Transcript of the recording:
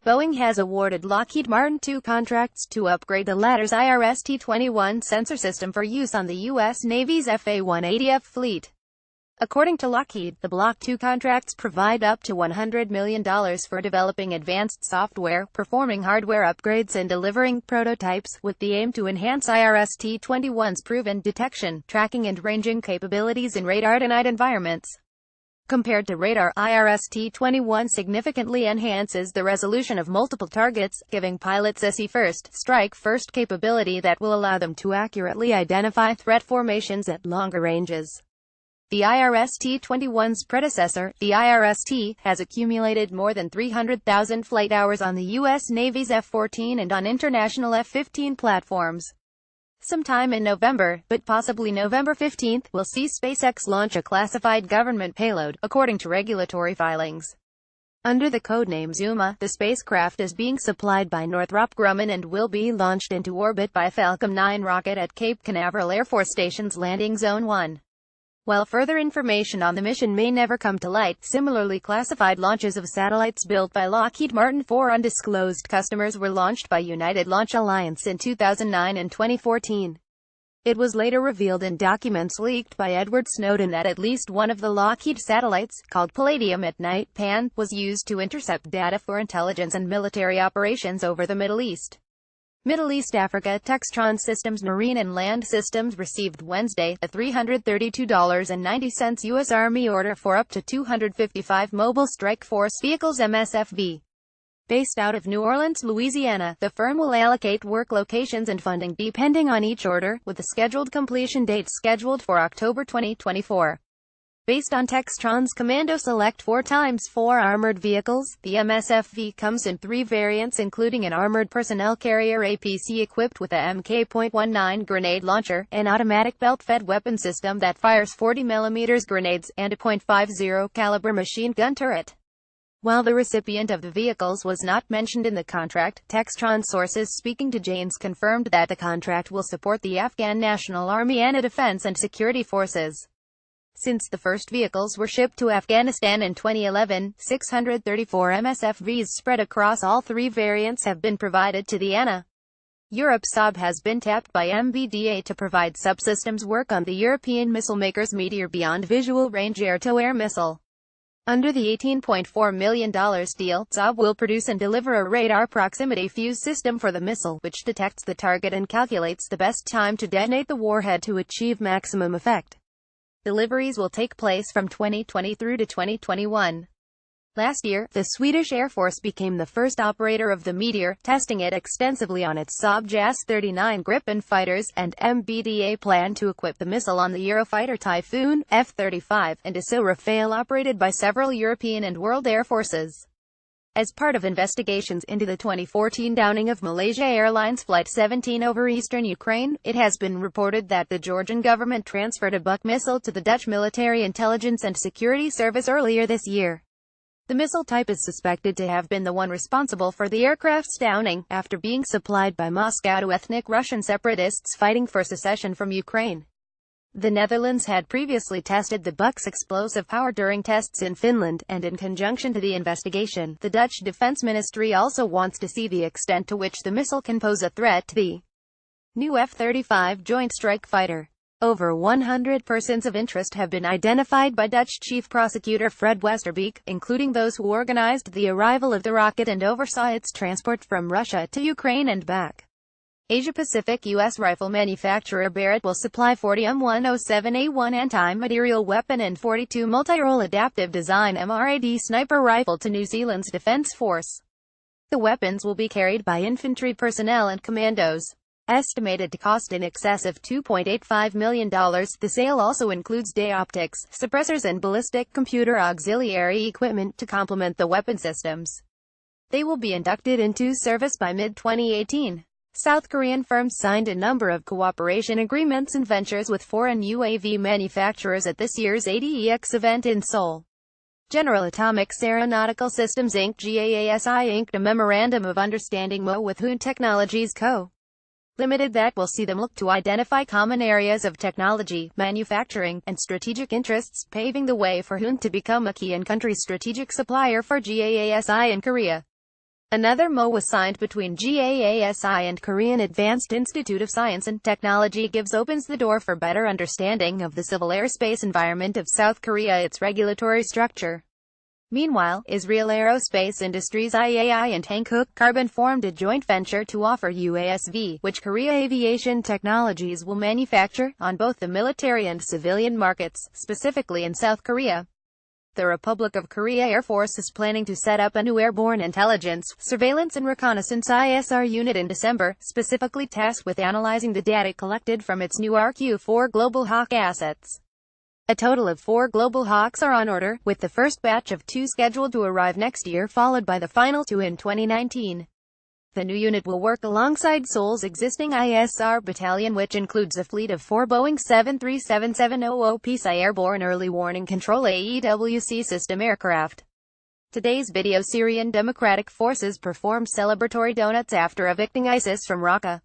Boeing has awarded Lockheed Martin 2 contracts to upgrade the latter's IRST-21 sensor system for use on the U.S. Navy's FA-180F fleet. According to Lockheed, the Block 2 contracts provide up to $100 million for developing advanced software, performing hardware upgrades and delivering prototypes, with the aim to enhance IRST-21's proven detection, tracking and ranging capabilities in radar-denied environments. Compared to radar, IRST-21 significantly enhances the resolution of multiple targets, giving pilots a see-first, strike-first capability that will allow them to accurately identify threat formations at longer ranges. The IRST-21's predecessor, the IRST, has accumulated more than 300,000 flight hours on the U.S. Navy's F-14 and on international F-15 platforms. Sometime in November, but possibly November 15th, will see Spacex launch a classified government payload, according to regulatory filings. Under the codename Zuma, the spacecraft is being supplied by Northrop Grumman and will be launched into orbit by Falcon 9 rocket at Cape Canaveral Air Force Station's Landing Zone 1. While further information on the mission may never come to light, similarly classified launches of satellites built by Lockheed Martin for undisclosed customers were launched by United Launch Alliance in 2009 and 2014. It was later revealed in documents leaked by Edward Snowden that at least one of the Lockheed satellites, called Palladium at Night, PAN, was used to intercept data for intelligence and military operations over the Middle East. Middle East Africa. Textron Systems Marine and Land Systems received Wednesday a $332.90 U.S. Army order for up to 255 Mobile Strike Force vehicles MSFV. Based out of New Orleans, Louisiana, the firm will allocate work locations and funding depending on each order, with a scheduled completion date scheduled for October 2024. Based on Textron's Commando Select 4x4 armored vehicles, the MSFV comes in 3 variants including an armored personnel carrier APC equipped with a Mk.19 grenade launcher, an automatic belt-fed weapon system that fires 40mm grenades, and a .50 caliber machine gun turret. While the recipient of the vehicles was not mentioned in the contract, Textron sources speaking to Janes confirmed that the contract will support the Afghan National Army and Defense and Security Forces. Since the first vehicles were shipped to Afghanistan in 2011, 634 MSFVs spread across all 3 variants have been provided to the ANA. Europe. Saab has been tapped by MBDA to provide subsystems work on the European missile maker's Meteor Beyond Visual Range air-to-air missile. Under the $18.4 million deal, Saab will produce and deliver a radar proximity fuse system for the missile, which detects the target and calculates the best time to detonate the warhead to achieve maximum effect. Deliveries will take place from 2020 through to 2021. Last year, the Swedish Air Force became the first operator of the Meteor, testing it extensively on its Saab JAS-39 Gripen fighters, and MBDA planned to equip the missile on the Eurofighter Typhoon, F-35, and Dassault Rafale operated by several European and World Air Forces. As part of investigations into the 2014 downing of Malaysia Airlines Flight 17 over eastern Ukraine, it has been reported that the Georgian government transferred a Buk missile to the Dutch Military Intelligence and Security Service earlier this year. The missile type is suspected to have been the one responsible for the aircraft's downing, after being supplied by Moscow to ethnic Russian separatists fighting for secession from Ukraine. The Netherlands had previously tested the Buk's explosive power during tests in Finland, and in conjunction to the investigation, the Dutch Defense Ministry also wants to see the extent to which the missile can pose a threat to the new F-35 Joint Strike Fighter. Over 100 persons of interest have been identified by Dutch Chief Prosecutor Fred Westerbeek, including those who organized the arrival of the rocket and oversaw its transport from Russia to Ukraine and back. Asia-Pacific. U.S. rifle manufacturer Barrett will supply 40 M107A1 anti-material weapon and 42 multi-role adaptive design MRAD sniper rifle to New Zealand's Defence Force. The weapons will be carried by infantry personnel and commandos. Estimated to cost in excess of $2.85 million, the sale also includes day optics, suppressors and ballistic computer auxiliary equipment to complement the weapon systems. They will be inducted into service by mid-2018. South Korean firms signed a number of cooperation agreements and ventures with foreign UAV manufacturers at this year's ADEX event in Seoul. General Atomics Aeronautical Systems Inc. GAASI inked a Memorandum of Understanding MO with Hoon Technologies Co. Limited that will see them look to identify common areas of technology, manufacturing, and strategic interests, paving the way for Hoon to become a key in-country strategic supplier for GAASI in Korea. Another MO was signed between GAASI and Korean Advanced Institute of Science and Technology opens the door for better understanding of the civil airspace environment of South Korea, its regulatory structure. Meanwhile, Israel Aerospace Industries IAI and Hankook Carbon formed a joint venture to offer UASV, which Korea Aviation Technologies will manufacture, on both the military and civilian markets, specifically in South Korea. The Republic of Korea Air Force is planning to set up a new airborne intelligence, surveillance and reconnaissance ISR unit in December, specifically tasked with analyzing the data collected from its new RQ-4 Global Hawk assets. A total of 4 Global Hawks are on order, with the first batch of 2 scheduled to arrive next year followed by the final 2 in 2019. The new unit will work alongside Seoul's existing ISR battalion, which includes a fleet of 4 Boeing 737-700 PSI airborne early warning control AEWC system aircraft. Today's video: Syrian Democratic Forces performed celebratory donuts after evicting ISIS from Raqqa.